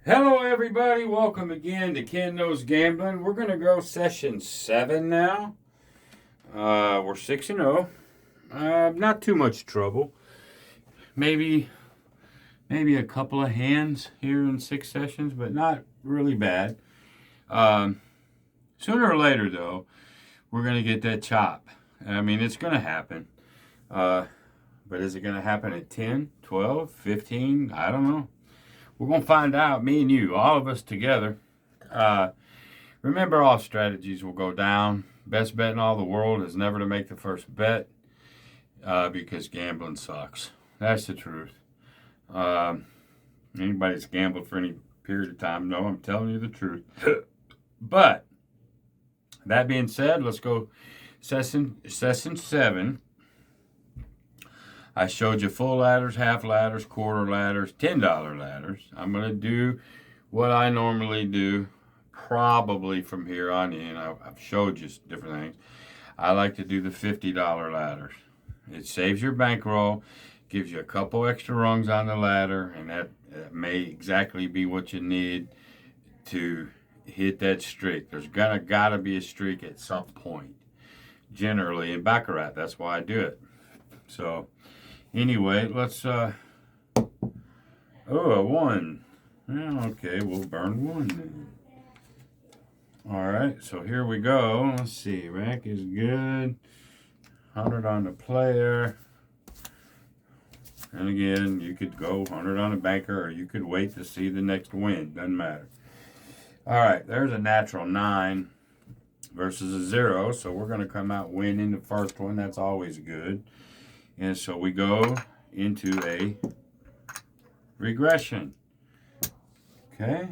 Hello, everybody. Welcome again to Ken Knows Gambling. We're going to go session 7 now. We're 6-0. Not too much trouble. Maybe a couple of hands here in 6 sessions, but not really bad. Sooner or later, though, we're going to get that chop. I mean, it's going to happen. But is it going to happen at 10, 12, 15? I don't know. We're going to find out, me and you, all of us together. Remember, all strategies will go down. Best bet in all the world is never to make the first bet because gambling sucks. That's the truth. Anybody that's gambled for any period of time, no, I'm telling you the truth. But, that being said, let's go session 7. I showed you full ladders, half ladders, quarter ladders, $10 ladders. I'm going to do what I normally do, probably from here on in. I've showed you different things. I like to do the $50 ladders. It saves your bankroll, gives you a couple extra rungs on the ladder, and that may exactly be what you need to hit that streak. There's gotta be a streak at some point. Generally in Baccarat, that's why I do it. So anyway, let's, a 1. Well, okay, we'll burn 1 then. Alright, so here we go. Let's see, rack is good. 100 on the player. And again, you could go 100 on a banker, or you could wait to see the next win. Doesn't matter. Alright, there's a natural 9 versus a 0, so we're going to come out winning the first one. That's always good. And so we go into a regression. Okay.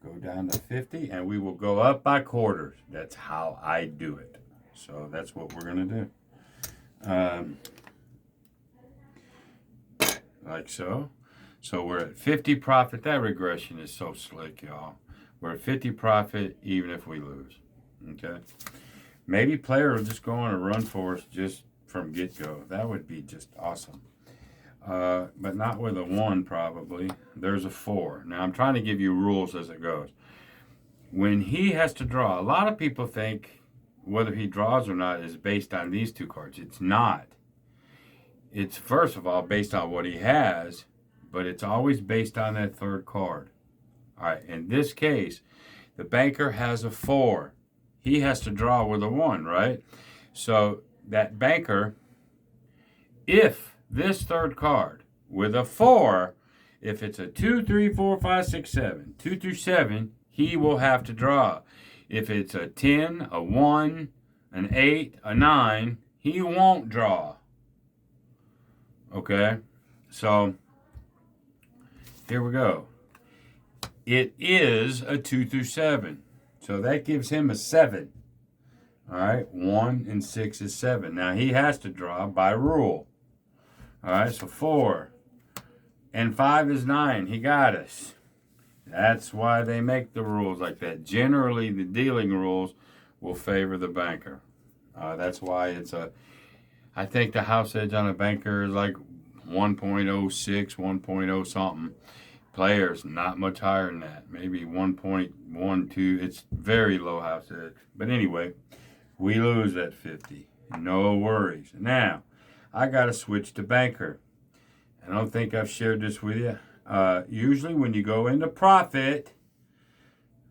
Go down to 50, and we will go up by quarters. That's how I do it. So that's what we're going to do. Like so. So we're at 50 profit. That regression is so slick, y'all. We're at 50 profit even if we lose. Okay. Maybe player will just go on a run for us just from get-go. That would be just awesome. But not with a 1 probably. There's a 4. Now I'm trying to give you rules as it goes. When he has to draw, a lot of people think whether he draws or not is based on these 2 cards. It's not. It's first of all based on what he has, but it's always based on that 3rd card. All right, in this case, the banker has a 4. He has to draw with a 1, right? So that banker, if this 3rd card with a 4, if it's a 2, 3, 4, 5, 6, 7, 2 through 7, he will have to draw. If it's a 10, a 1, an 8, a 9, he won't draw. Okay? So, here we go. It is a 2 through 7. So that gives him a 7. All right, 1 and 6 is 7. Now he has to draw by rule. All right, so 4 and 5 is 9. He got us. That's why they make the rules like that. Generally, the dealing rules will favor the banker. That's why it's I think the house edge on a banker is like 1.06, 1.0 something. Players, not much higher than that. Maybe 1.12. It's very low house edge. But anyway, we lose at 50. No worries. Now, I got to switch to banker. I don't think I've shared this with you. Usually when you go into profit,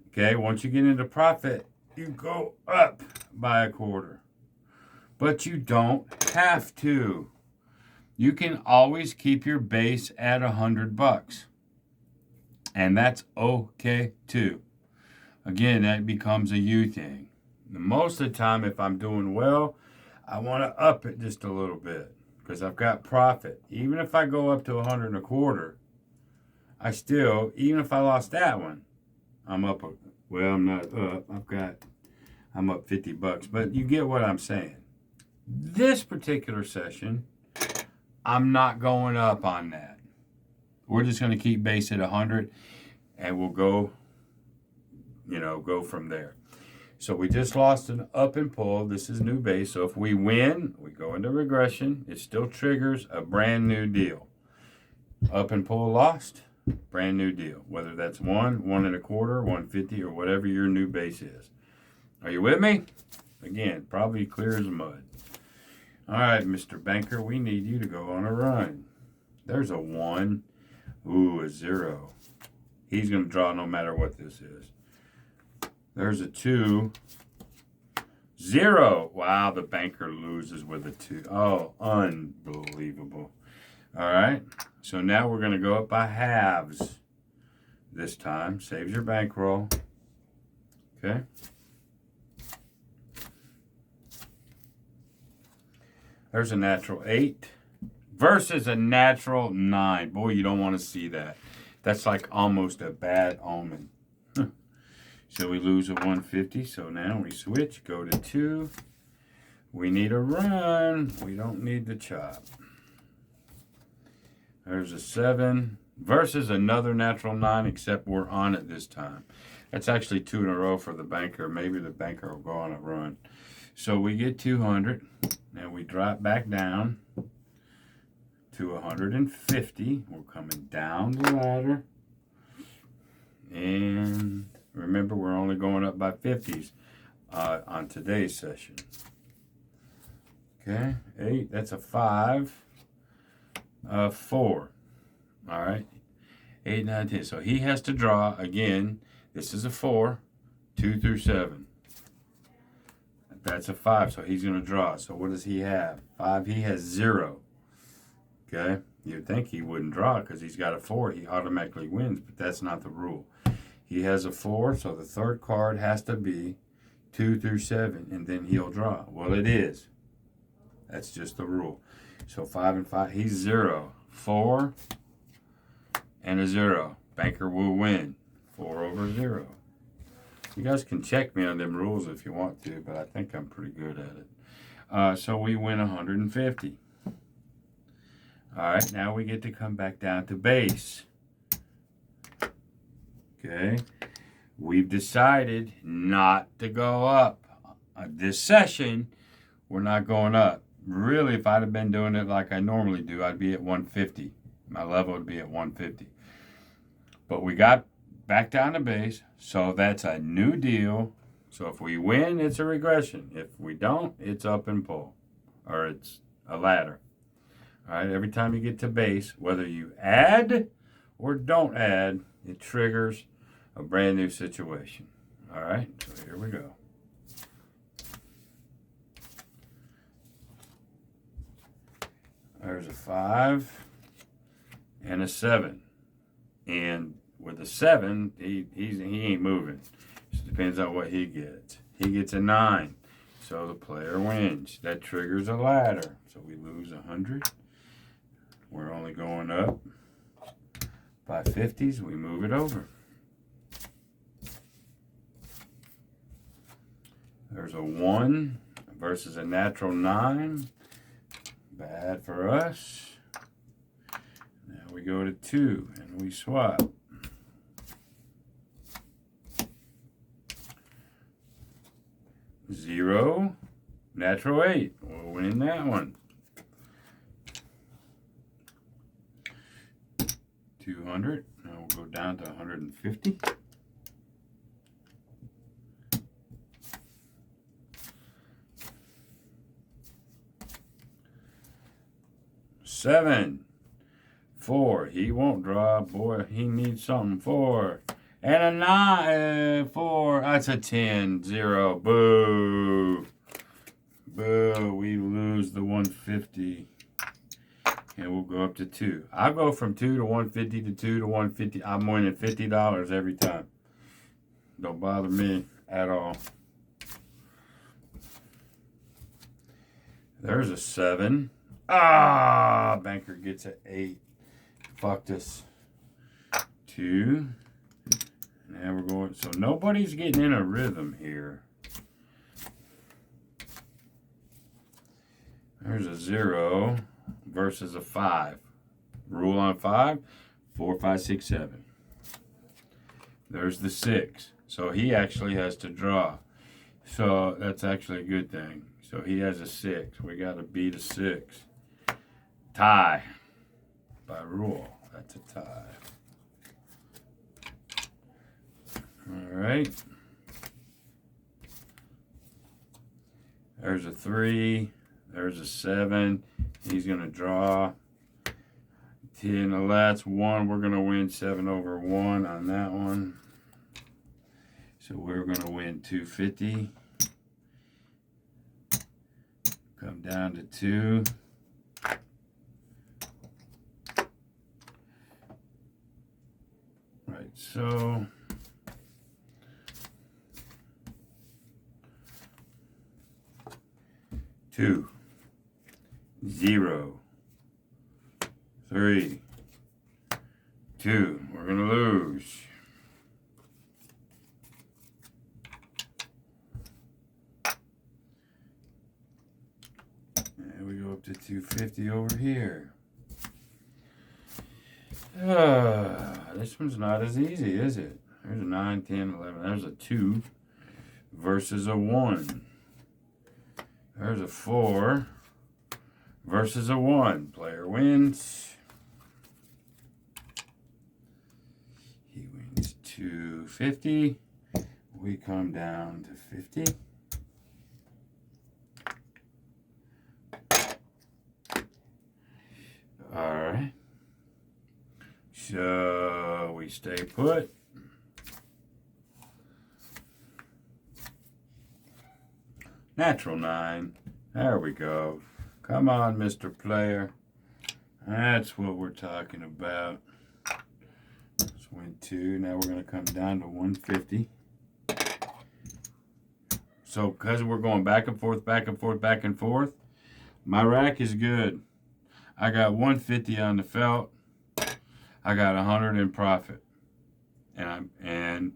okay, once you get into profit, you go up by a quarter. But you don't have to. You can always keep your base at $100. And that's okay too. Again, that becomes a you thing. Most of the time, if I'm doing well, I want to up it just a little bit because I've got profit. Even if I go up to 100 and a quarter, I still, even if I lost that one, I'm up. Well, I'm not up. I'm up $50. But you get what I'm saying. This particular session, I'm not going up on that. We're just going to keep base at 100, and we'll go from there. So we just lost an up and pull. This is new base. So if we win, we go into regression. It still triggers a brand new deal. Up and pull lost. Brand new deal. Whether that's 1.25, 150, or whatever your new base is. Are you with me? Again, probably clear as mud. All right, Mr. Banker, we need you to go on a run. There's a 1. Ooh, a 0. He's going to draw no matter what this is. There's a 2. 0. Wow, the banker loses with a 2. Oh, unbelievable. All right, so now we're going to go up by halves this time. Saves your bankroll. Okay. There's a natural 8 versus a natural 9. Boy, you don't want to see that. That's like almost a bad omen. So we lose a 150. So now we switch, go to 2. We need a run. We don't need the chop. There's a 7 versus another natural 9, except we're on it this time. That's actually 2 in a row for the banker. Maybe the banker will go on a run. So we get 200. Now we drop back down to 150. We're coming down the ladder. And remember, we're only going up by 50s on today's session. Okay, 8, that's a 5. 4. All right, 8, 9, 10. So he has to draw again. This is a 4, 2 through 7. That's a 5, so he's going to draw. So what does he have? 5, he has 0. Okay, you'd think he wouldn't draw because he's got a 4. He automatically wins, but that's not the rule. He has a 4, so the third card has to be 2 through 7, and then he'll draw. Well, it is. That's just the rule. So 5 and 5, he's 0. 4 and a 0. Banker will win. 4 over 0. You guys can check me on them rules if you want to, but I think I'm pretty good at it. So we win 150. All right, now we get to come back down to base. Okay, we've decided not to go up. This session, we're not going up. Really, if I'd have been doing it like I normally do, I'd be at 150. My level would be at 150. But we got back down to base, so that's a new deal. So if we win, it's a regression. If we don't, it's up and pull, or it's a ladder. All right, every time you get to base, whether you add or don't add, it triggers a brand new situation. All right, so here we go. There's a 5 and a 7. And with a 7, he ain't moving. It depends on what he gets. He gets a 9, so the player wins. That triggers a ladder, so we lose 100. We're only going up by 50s. We move it over. There's a 1 versus a natural 9. Bad for us. Now we go to 2 and we swap. Zero, natural 8. We'll win that one. 200. Now we'll go down to 150. 7, 4. He won't draw. Boy, he needs something. 4. And a 9, 4. That's a 10, 0. Boo. Boo. We lose the 150. And we'll go up to 2. I'll go from 2 to 150 to 2 to 150. I'm winning $50 every time. Don't bother me at all. There's a 7. Ah, banker gets an 8. Fucked us. 2. Now we're going. So nobody's getting in a rhythm here. There's a 0 versus a 5. Rule on 5. 4, 5, 6, 7. There's the 6. So he actually has to draw. So that's actually a good thing. So he has a 6. We got to beat a 6. Tie. By rule, that's a tie. right. There's a 3. There's a 7. He's going to draw 10. Well, that's 1. We're going to win 7 over 1 on that one. So we're going to win 250. Come down to 2. Right, so 2, 0, 3, 2. We're going to lose. And we go up to 250 over here. This one's not as easy, is it? There's a 9, 10, 11. There's a 2 versus a 1. There's a 4 versus a 1. Player wins. He wins 250. We come down to 50. All right. So we stay put. Natural 9. There we go. Come on, Mr. Player. That's what we're talking about. Let's win 2. Now we're going to come down to 150. So because we're going back and forth, back and forth, back and forth, my rack is good. I got 150 on the felt. I got 100 in profit. And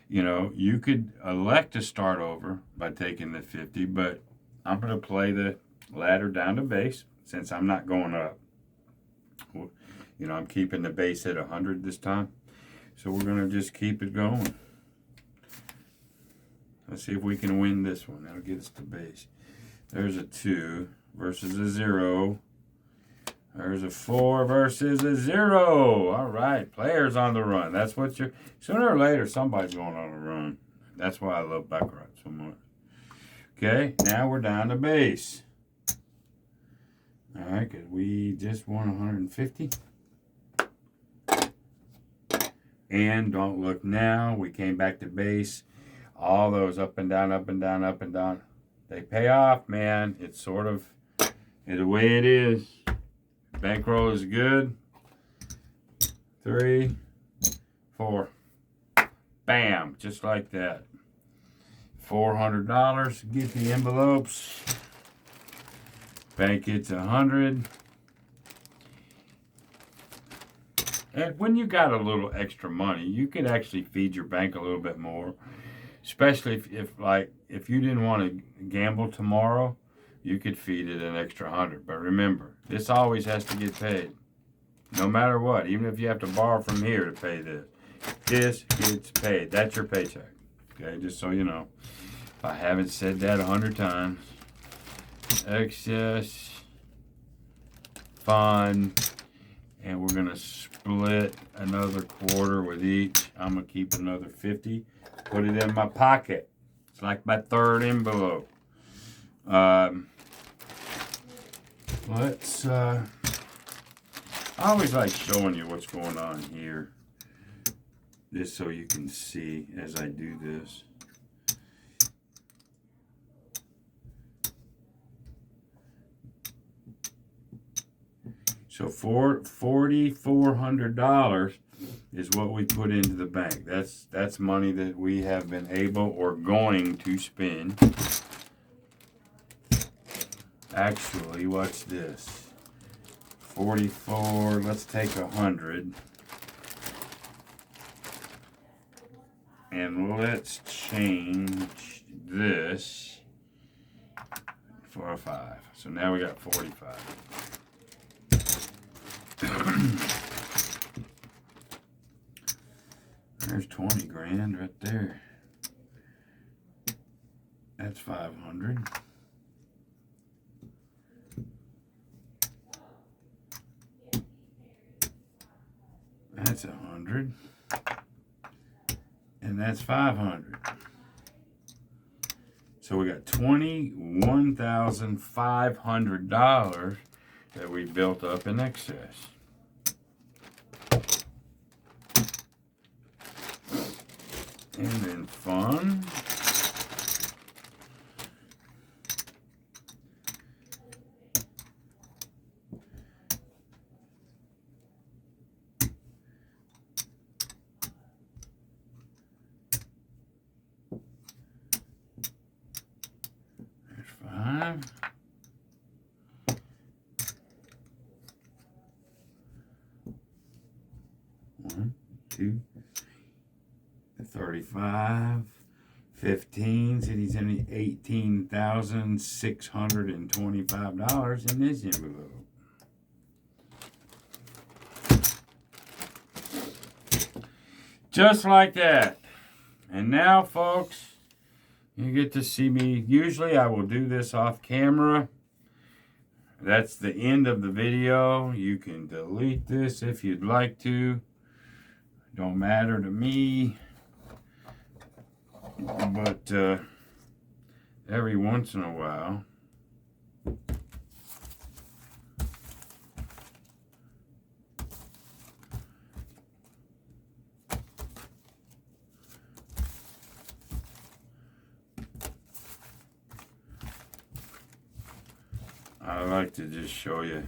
you know, you could elect to start over by taking the 50, but I'm going to play the ladder down to base since I'm not going up. You know, I'm keeping the base at 100 this time. So we're going to just keep it going. Let's see if we can win this one. That'll get us to base. There's a 2 versus a 0. There's a 4 versus a 0. All right, players on the run. That's what you're... Sooner or later, somebody's going on a run. That's why I love Baccarat so much. Okay, now we're down to base. All right, because we just won 150. And don't look now. We came back to base. All those up and down, up and down, up and down. They pay off, man. It's sort of the way it is. Bankroll is good. 3, 4. Bam, just like that. $400. Get the envelopes. Bank it's 100. And when you got a little extra money, you could actually feed your bank a little bit more. Especially if you didn't want to gamble tomorrow, you could feed it an extra 100. But remember, this always has to get paid. No matter what, even if you have to borrow from here to pay this. This gets paid. That's your paycheck. Okay, just so you know. If I haven't said that 100 times. Excess fund. And we're going to split another quarter with each. I'm going to keep another 50. Put it in my pocket. It's like my third envelope. I always like showing you what's going on here. Just so you can see as I do this. So $4,400 is what we put into the bank. That's money that we have been able or going to spend. Actually, what's this? 44, let's take 100. And let's change this for a 5. So now we got 45. There's 20 grand right there. That's 500. That's 100. And and that's $500. So we got $21,500 that we built up in excess. And then fun. There's 5. One, 2, 35, 15. Said he's only $18,625 in this envelope. Just like that. And now, folks, you get to see me. Usually I will do this off camera. That's the end of the video. You can delete this if you'd like to. Don't matter to me. But every once in a while, I like to just show you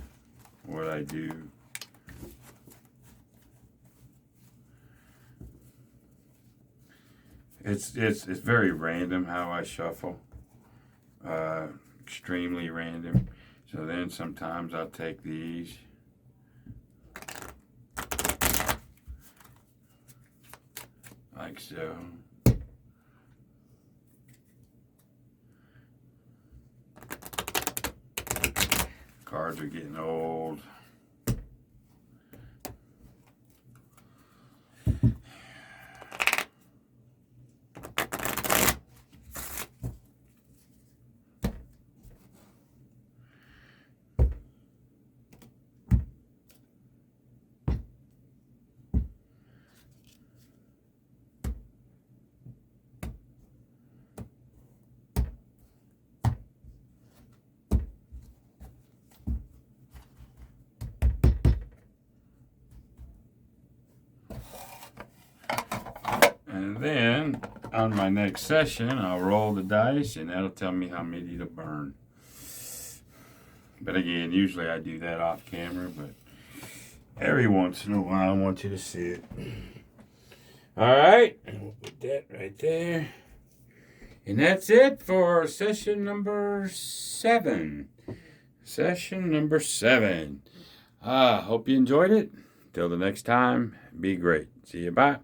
what I do. It's very random how I shuffle. Extremely random. So then sometimes I'll take these. Like so. Cards are getting old. And then on my next session, I'll roll the dice and that'll tell me how many to burn. But again, usually I do that off camera, but every once in a while I want you to see it. All right, and we'll put that right there. And that's it for session number 7. Session number 7. Hope you enjoyed it. Till the next time, be great. See you, bye.